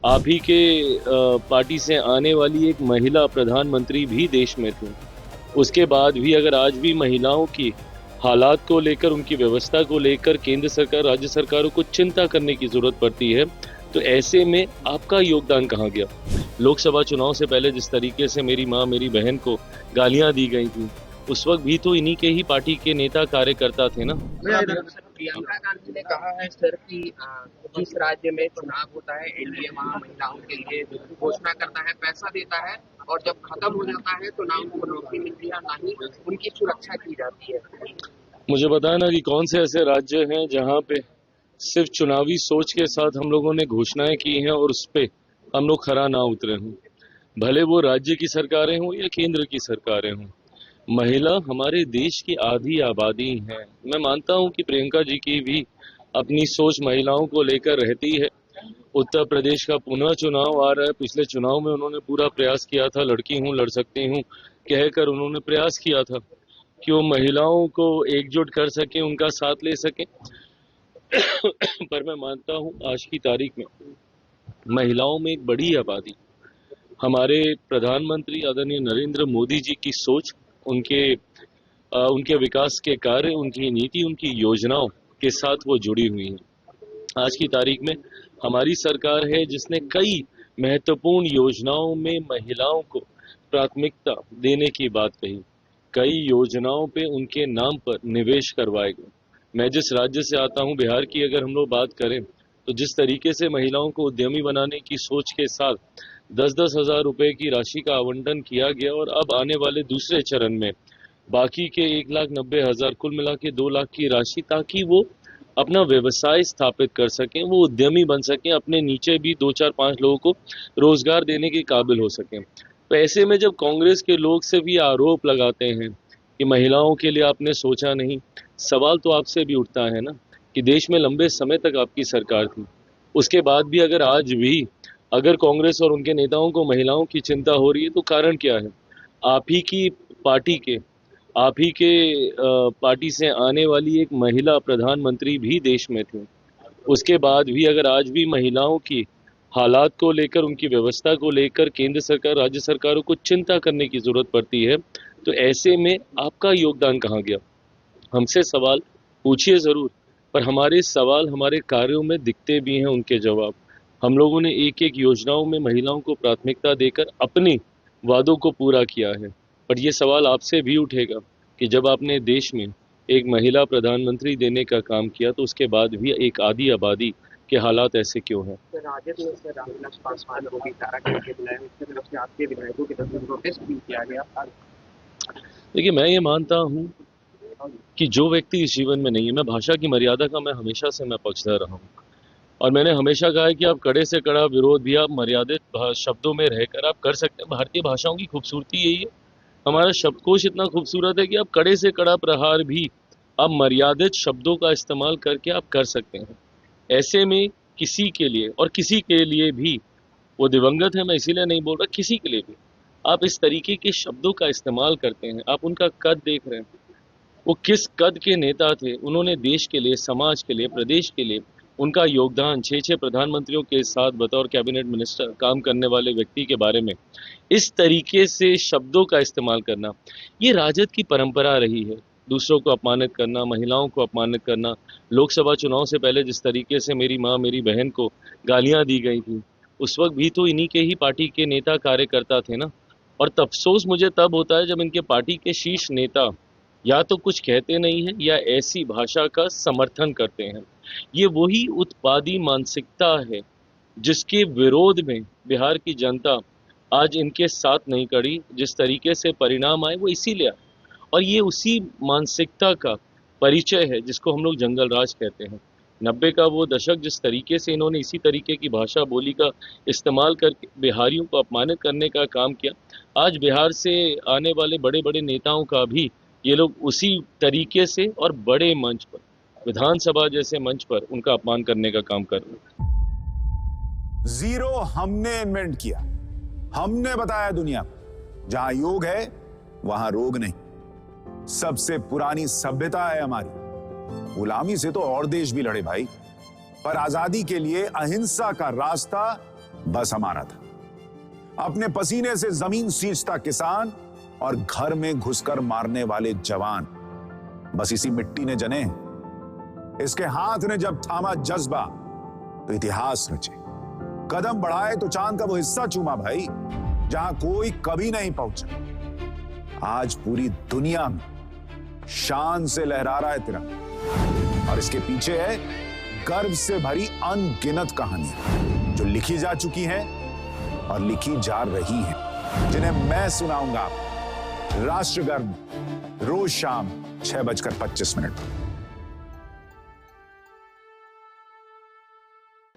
आप ही के पार्टी से आने वाली एक महिला प्रधानमंत्री भी देश में थी। उसके बाद भी अगर आज भी महिलाओं की हालात को लेकर, उनकी व्यवस्था को लेकर केंद्र सरकार, राज्य सरकारों को चिंता करने की ज़रूरत पड़ती है, तो ऐसे में आपका योगदान कहाँ गया? लोकसभा चुनाव से पहले जिस तरीके से मेरी माँ, मेरी बहन को गालियाँ दी गई थी, उस वक़्त भी तो इन्हीं के ही पार्टी के नेता कार्यकर्ता थे ना। प्रियंका गांधी ने कहा है सर कि जिस राज्य में चुनाव होता है एनडीए वहाँ महिलाओं के लिए घोषणा करता है, पैसा देता है, और जब खत्म हो जाता है तो ना उनको नौकरी मिलती है, ना ही उनकी सुरक्षा की जाती है। मुझे बताया ना कि कौन से ऐसे राज्य हैं जहाँ पे सिर्फ चुनावी सोच के साथ हम लोगों ने घोषणाएं की हैं और उस पे हम लोग खरा ना उतरे हों। भले वो राज्य की सरकारें हों या केंद्र की सरकारें हों, महिला हमारे देश की आधी आबादी है। मैं मानता हूं कि प्रियंका जी की भी अपनी सोच महिलाओं को लेकर रहती है। उत्तर प्रदेश का पुनः चुनाव आ रहा है। पिछले चुनाव में उन्होंने पूरा प्रयास किया था, लड़की हूं लड़ सकती हूं कहकर उन्होंने प्रयास किया था कि वो महिलाओं को एकजुट कर सके, उनका साथ ले सके। पर मैं मानता हूं आज की तारीख में महिलाओं में एक बड़ी आबादी, हमारे प्रधानमंत्री आदरणीय नरेंद्र मोदी जी की सोच, उनके विकास के कार्य, उनकी नीति, उनकी योजनाओं के साथ वो जुड़ी हुई हैं। आज की तारीख में हमारी सरकार है जिसने कई महत्वपूर्ण योजनाओं में महिलाओं को प्राथमिकता देने की बात कही। कई योजनाओं पे उनके नाम पर निवेश करवाए गए। मैं जिस राज्य से आता हूं, बिहार की अगर हम लोग बात करें, तो जिस तरीके से महिलाओं को उद्यमी बनाने की सोच के साथ 10-10 हजार रुपए की राशि का आवंटन किया गया और अब आने वाले दूसरे चरण में बाकी के 1,90,000 कुल मिला के 2 लाख की राशि, ताकि वो अपना व्यवसाय स्थापित कर सकें, वो उद्यमी बन सकें, अपने नीचे भी 2-4-5 लोगों को रोजगार देने के काबिल हो सकें। तो ऐसे में जब कांग्रेस के लोग से भी आरोप लगाते हैं कि महिलाओं के लिए आपने सोचा नहीं, सवाल तो आपसे भी उठता है ना कि देश में लंबे समय तक आपकी सरकार थी, उसके बाद भी अगर आज भी अगर कांग्रेस और उनके नेताओं को महिलाओं की चिंता हो रही है, तो कारण क्या है? आप ही की पार्टी के आप ही के पार्टी से आने वाली एक महिला प्रधानमंत्री भी देश में थी। उसके बाद भी अगर आज भी महिलाओं की हालात को लेकर, उनकी व्यवस्था को लेकर केंद्र सरकार, राज्य सरकारों को चिंता करने की जरूरत पड़ती है, तो ऐसे में आपका योगदान कहाँ गया? हमसे सवाल पूछिए जरूर, पर हमारे सवाल हमारे कार्यों में दिखते भी हैं उनके जवाब। हम लोगों ने एक एक योजनाओं में महिलाओं को प्राथमिकता देकर अपने वादों को पूरा किया है। पर यह सवाल आपसे भी उठेगा कि जब आपने देश में एक महिला प्रधानमंत्री देने का काम किया, तो उसके बाद भी एक आधी आबादी के हालात ऐसे क्यों हैं? राजद में सर रामविलास पासवान को भी तारा करके बुलाया, उसकी तरफ से आपके विधायकों की तरफ से प्रोटेस्ट भी किया गया। देखिए, मैं ये मानता हूँ कि जो व्यक्ति इस जीवन में नहीं है, मैं भाषा की मर्यादा का मैं हमेशा से मैं पक्षधर रहा हूँ और मैंने हमेशा कहा है कि आप कड़े से कड़ा विरोध भी आप मर्यादित शब्दों में रहकर आप कर सकते हैं। भारतीय भाषाओं की खूबसूरती यही है, हमारा शब्दकोश इतना खूबसूरत है कि आप कड़े से कड़ा प्रहार भी आप मर्यादित शब्दों का इस्तेमाल करके आप कर सकते हैं। ऐसे में किसी के लिए, और किसी के लिए भी, वो दिवंगत है मैं इसीलिए नहीं बोल रहा, किसी के लिए भी आप इस तरीके के शब्दों का इस्तेमाल करते हैं, आप उनका कद देख रहे हैं, वो किस कद के नेता थे, उन्होंने देश के लिए, समाज के लिए, प्रदेश के लिए उनका योगदान, 6-6 प्रधानमंत्रियों के साथ बतौर कैबिनेट मिनिस्टर काम करने वाले व्यक्ति के बारे में इस तरीके से शब्दों का इस्तेमाल करना, ये राजद की परंपरा रही है। दूसरों को अपमानित करना, महिलाओं को अपमानित करना। लोकसभा चुनाव से पहले जिस तरीके से मेरी माँ, मेरी बहन को गालियां दी गई थी, उस वक्त भी तो इन्हीं के ही पार्टी के नेता कार्यकर्ता थे ना। और अफसोस मुझे तब होता है जब इनके पार्टी के शीर्ष नेता या तो कुछ कहते नहीं हैं या ऐसी भाषा का समर्थन करते हैं। ये वही उत्पादी मानसिकता है जिसके विरोध में बिहार की जनता आज इनके साथ नहीं खड़ी। जिस तरीके से परिणाम आए वो इसीलिए आए, और ये उसी मानसिकता का परिचय है जिसको हम लोग जंगल राज कहते हैं। 90 का वो दशक जिस तरीके से इन्होंने इसी तरीके की भाषा बोली का इस्तेमाल करके बिहारियों को अपमानित करने का काम किया, आज बिहार से आने वाले बड़े बड़े नेताओं का भी ये लोग उसी तरीके से और बड़े मंच पर, विधानसभा जैसे मंच पर, उनका अपमान करने का काम कर रहे हैं। जीरो हमने इन्वेंट किया, हमने बताया दुनिया को, जहां योग है वहां रोग नहीं। सबसे पुरानी सभ्यता है हमारी। गुलामी से तो और देश भी लड़े भाई, पर आजादी के लिए अहिंसा का रास्ता बस हमारा था। अपने पसीने से जमीन सींचता किसान और घर में घुसकर मारने वाले जवान, बस इसी मिट्टी ने जने। इसके हाथ ने जब थामा जज्बा तो इतिहास रचे। कदम बढ़ाए तो चांद का वो हिस्सा चूमा भाई, जहां कोई कभी नहीं पहुंचा। आज पूरी दुनिया में शान से लहरा रहा है तिरंगा, और इसके पीछे है गर्व से भरी अनगिनत कहानियां जो लिखी जा चुकी हैं और लिखी जा रही हैं, जिन्हें मैं सुनाऊंगा राष्ट्रगर्व रोज शाम 6:25 पर।